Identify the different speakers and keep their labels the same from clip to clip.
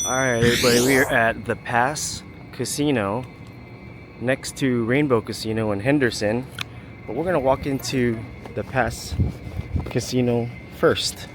Speaker 1: Alright, everybody, we are at the Pass Casino next to Rainbow Casino in Henderson. But we're gonna walk into the Pass Casino first.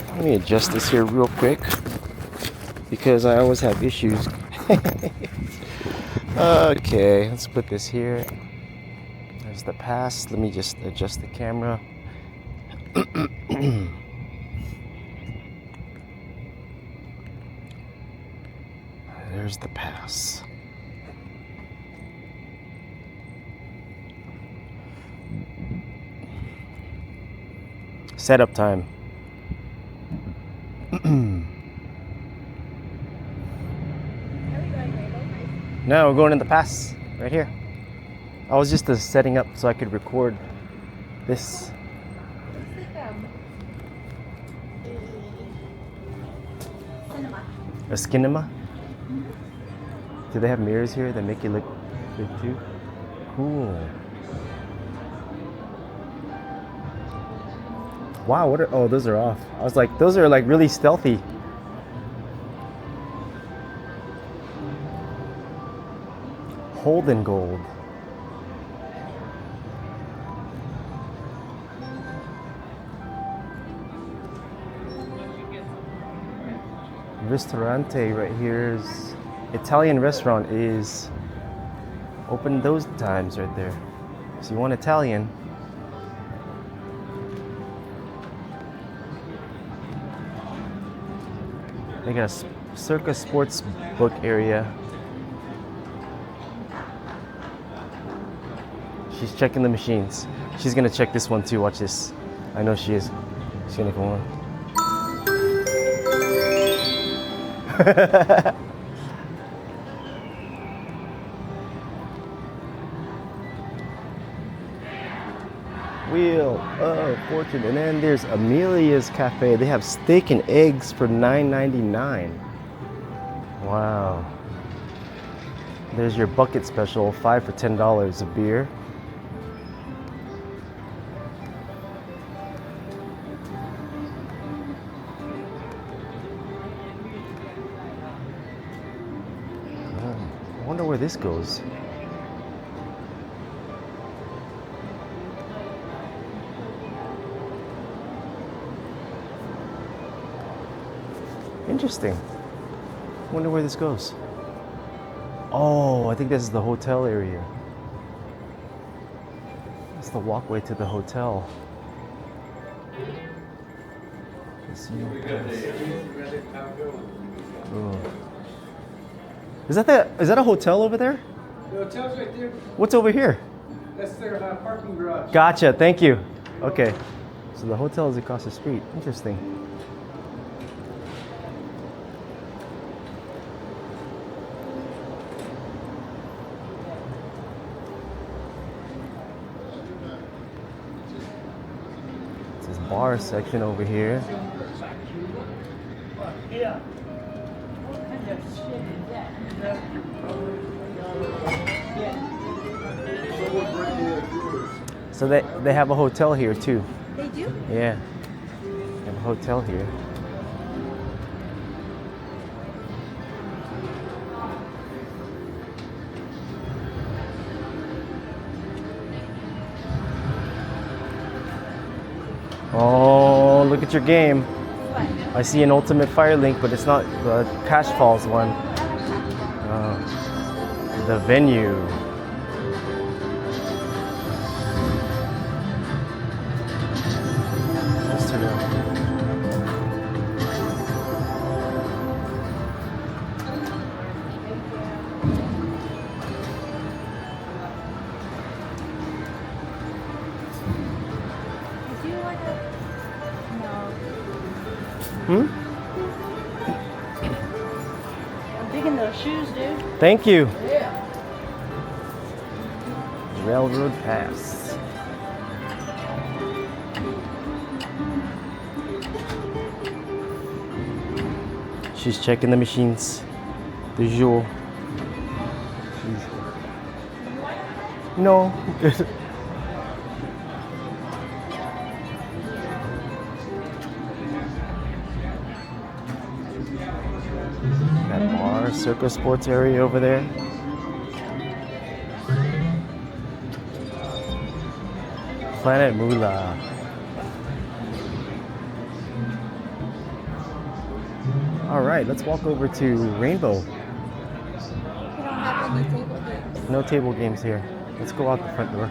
Speaker 1: Let me adjust this here real quick because I always have issues. Okay, let's put this here. There's the Pass. Let me just adjust the camera. There's the Pass. Setup time. No, we're going in the Pass right here. I was just setting up so I could record this. A cinema? Do they have mirrors here that make you look big too? Cool. Wow, what are, oh, those are off. I was like, those are like really stealthy. Holden Gold. Ristorante right here is Italian restaurant is open those times right there. So you want Italian. They got a Circa Sports book area. She's checking the machines. She's gonna check this one too. Watch this. I know she is. She's gonna go on. Wheel of Fortune. And then there's Emilia's Café. They have steak and eggs for $9.99. Wow. There's your bucket special, 5 for $10 of beer. I wonder where this goes. Interesting. Wonder where this goes. Oh, I think this is the hotel area. It's the walkway to the hotel. Oh. Is that a hotel over there?
Speaker 2: The hotel's right there.
Speaker 1: What's over here?
Speaker 2: That's their parking garage.
Speaker 1: Gotcha, thank you. Okay. So the hotel is across the street. Interesting. It's this bar section over here.
Speaker 3: Yeah. What kind of shit is that?
Speaker 1: So they have a hotel here too.
Speaker 3: They do?
Speaker 1: Yeah. They have a hotel here. Oh, look at your game.
Speaker 3: What?
Speaker 1: I see an Ultimate Fire Link, but it's not the Cash Falls one. The venue. Let's turn it on.
Speaker 3: Did you like a... No.
Speaker 1: Hmm?
Speaker 3: I'm digging those shoes, dude.
Speaker 1: Thank you.
Speaker 3: Yeah.
Speaker 1: Railroad Pass. She's checking the machines. The usual. No. Good. That bar, Circa Sports area over there. Planet Moolah. All right, let's walk over to Rainbow.
Speaker 3: We don't have any table games.
Speaker 1: No table games here. Let's go out the front door.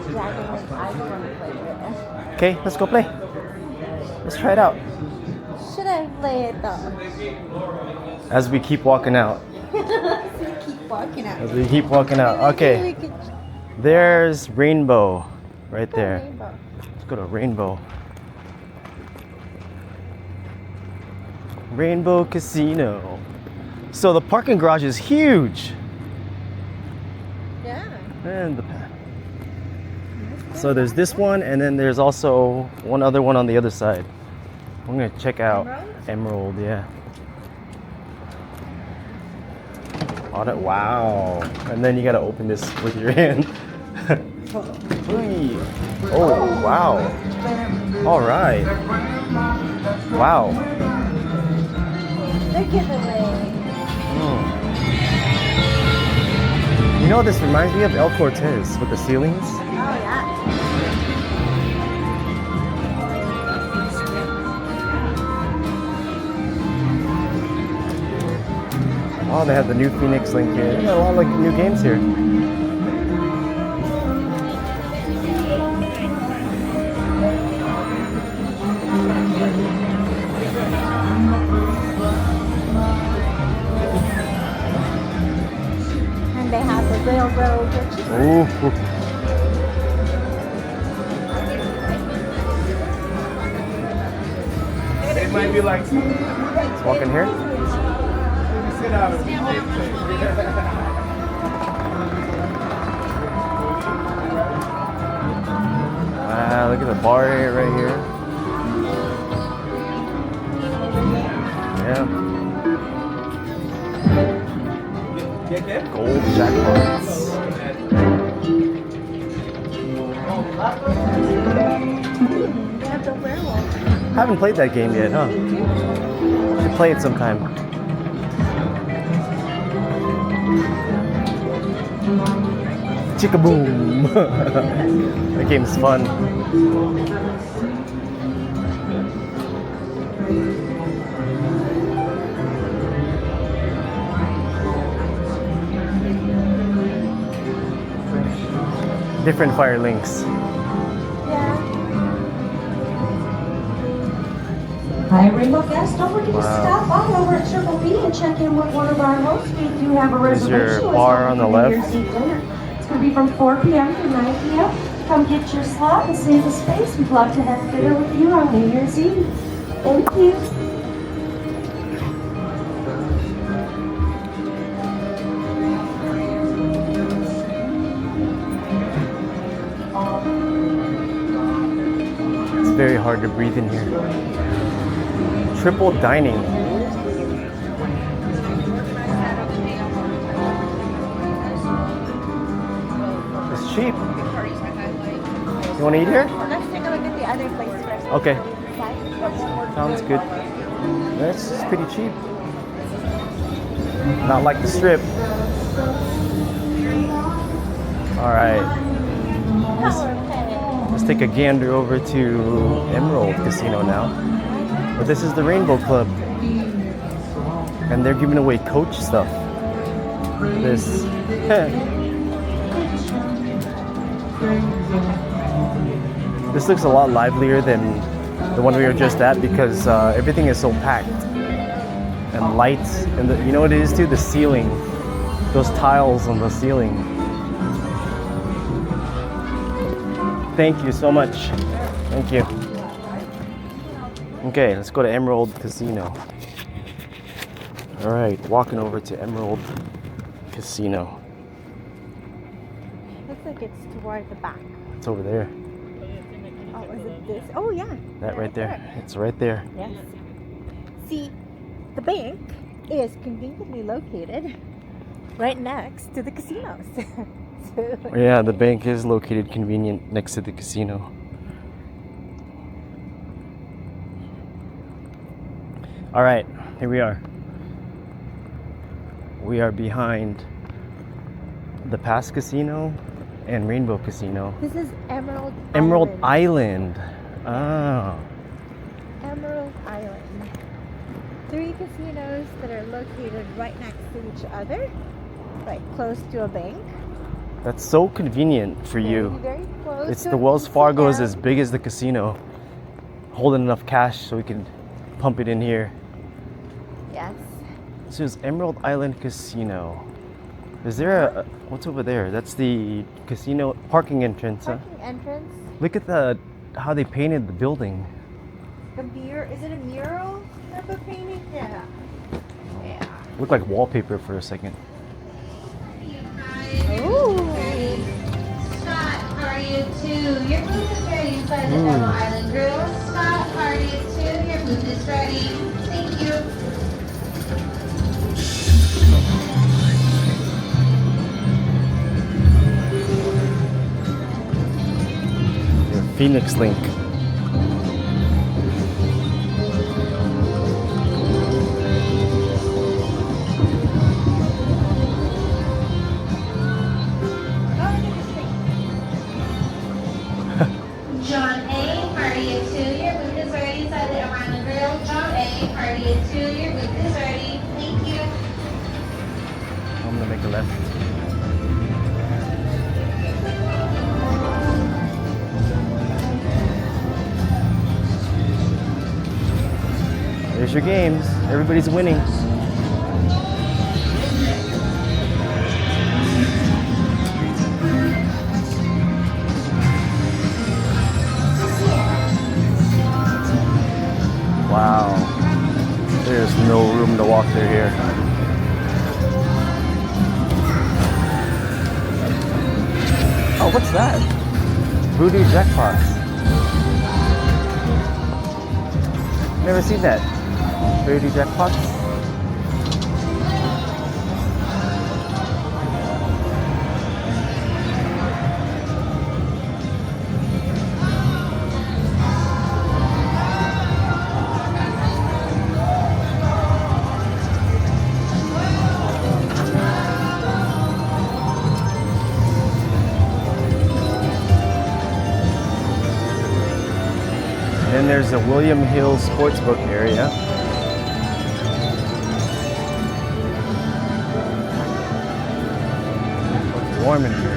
Speaker 3: Dragon Link, I want to play with.
Speaker 1: Okay, let's go play. Let's try it out.
Speaker 3: Should I play it though?
Speaker 1: As we keep walking out.
Speaker 3: Keep walking out.
Speaker 1: As we keep walking out. Okay, there's Rainbow right there.
Speaker 3: Rainbow.
Speaker 1: Let's go to Rainbow. Rainbow Casino. So the parking garage is huge.
Speaker 3: Yeah.
Speaker 1: And the path. So there's this one, and then there's also one other one on the other side. I'm gonna check out Emerald, yeah. Wow. And then you gotta open this with your hand. Ooh. Oh, wow. All right. Wow.
Speaker 3: They're giveaway.
Speaker 1: You know what this reminds me of? El Cortez with the ceilings.
Speaker 3: Oh yeah.
Speaker 1: Oh, they have the new Phoenix Link here. They got a lot of like new games here.
Speaker 3: And they have the railroad, which is
Speaker 1: Ooh.
Speaker 2: It might be like
Speaker 1: Let's walk in here.
Speaker 2: sit out of
Speaker 1: Wow, look at the bar area right here. Yeah. Gold jackpots.
Speaker 3: they have the werewolf.
Speaker 1: Haven't played that game yet, huh? Should play it sometime. Chicka boom! That game's fun. Different fire links.
Speaker 3: Yeah.
Speaker 4: Hi, Rainbow guests. Don't forget to
Speaker 1: Wow.
Speaker 4: stop by over at Circle B and check in with one of our hosts. We do have a
Speaker 1: There's your
Speaker 4: reservation.
Speaker 1: bar on the left.
Speaker 4: It's going to be from 4 p.m. to 9 p.m. Come get your slot and save the space. We'd love to have dinner with you on New Year's Eve. Thank you.
Speaker 1: It's very hard to breathe in here. Triple dining. It's cheap. You want to eat here?
Speaker 3: Let's take a look at the other place first.
Speaker 1: Okay.
Speaker 3: Side.
Speaker 1: Sounds good. That's pretty cheap. Not like the strip. All right. Let's take a gander over to Emerald Casino now. But this is the Rainbow Club. And they're giving away Coach stuff. This. This looks a lot livelier than the one we were just at because everything is so packed. And lights. And you know what it is too? The ceiling. Those tiles on the ceiling. Thank you so much. Thank you. Okay, let's go to Emerald Casino. All right, walking over to Emerald Casino.
Speaker 3: Looks like it's toward the back.
Speaker 1: It's over there.
Speaker 3: Oh, is it this? Oh, yeah.
Speaker 1: That right there. It's right there.
Speaker 3: Yes. See, the bank is conveniently located right next to the casinos. So,
Speaker 1: Yeah, the bank is located convenient next to the casino. All right, here we are. We are behind the Pass Casino and Rainbow Casino.
Speaker 3: This is Emerald
Speaker 1: Emerald
Speaker 3: Island.
Speaker 1: Island. Ah.
Speaker 3: Emerald Island. 3 casinos that are located right next to each other, right close to a bank.
Speaker 1: That's so convenient for you.
Speaker 3: Very close.
Speaker 1: It's
Speaker 3: to
Speaker 1: the
Speaker 3: an
Speaker 1: Wells Fargo is
Speaker 3: ATM.
Speaker 1: as big as the casino. Holding enough cash so we can pump it in here.
Speaker 3: Yes.
Speaker 1: This is Emerald Island Casino. Is there a what's over there? That's the casino parking entrance. Huh?
Speaker 3: Parking entrance.
Speaker 1: Look at how they painted the building.
Speaker 3: The mirror. Is it a mural type of painting? Yeah. Yeah.
Speaker 1: Looked like wallpaper for a second.
Speaker 3: Ooh.
Speaker 5: Scott, how are you too? Your food is ready inside the Emerald Island Grill. Scott, how are you too? Your food is ready. Thank you.
Speaker 1: Your Phoenix Link.
Speaker 5: John A, how are you too? Your food is ready inside the Emerald Island Grill. John A, how are you too? Your food is ready. Thank you.
Speaker 1: I'm gonna make a left. There's your games. Everybody's winning. Wow. There's no room to walk through here. Oh, what's that? Voodoo jackpots. Never seen that. Voodoo jackpots. Then there's the William Hill Sportsbook area. It's warm in here.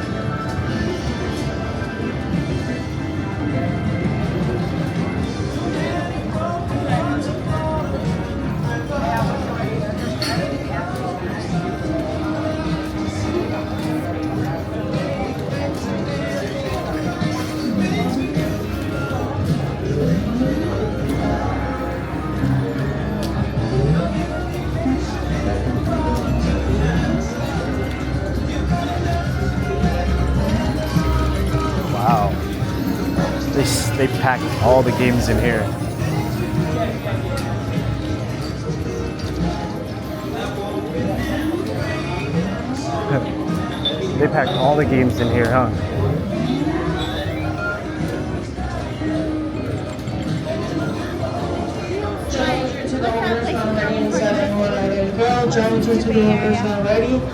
Speaker 1: Wow. They packed all the games in here. They packed all the games in here, huh?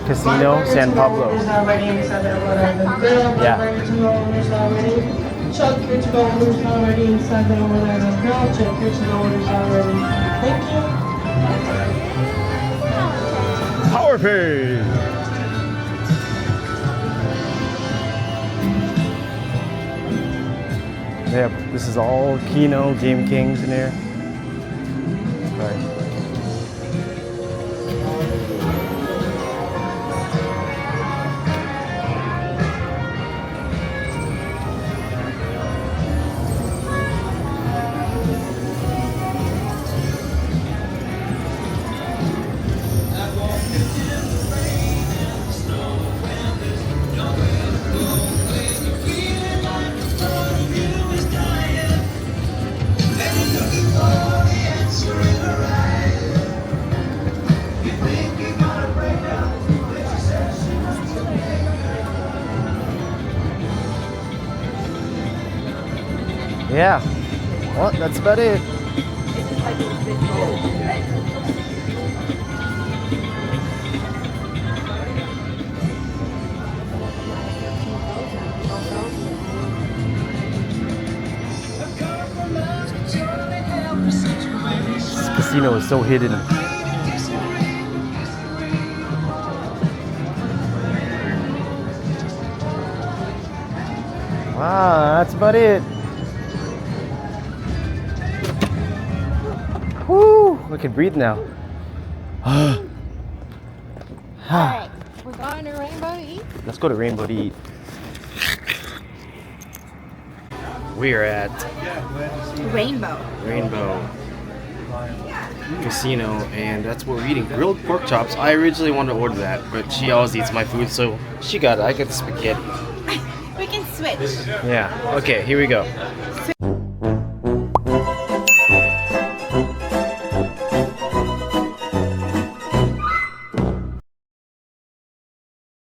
Speaker 1: Casino, San Pablo. Yeah.
Speaker 6: Chuck, your to-go orders not ready inside the Eldorado Grill. Check your to-go orders not ready. Thank you.
Speaker 1: Power Pay. Yeah, this is all Keno Game Kings in here. Right. Yeah. Well, that's about it. This casino is so hidden. Wow, that's about it. Woo! I can breathe now.
Speaker 3: Alright, we're going to Rainbow to eat.
Speaker 1: Let's go to Rainbow to eat. We are at
Speaker 3: Rainbow.
Speaker 1: Rainbow Casino, and that's what we're eating. Grilled pork chops. I originally wanted to order that, but she always eats my food, so she got it. I got the spaghetti.
Speaker 3: We can switch.
Speaker 1: Yeah. Okay, here we go.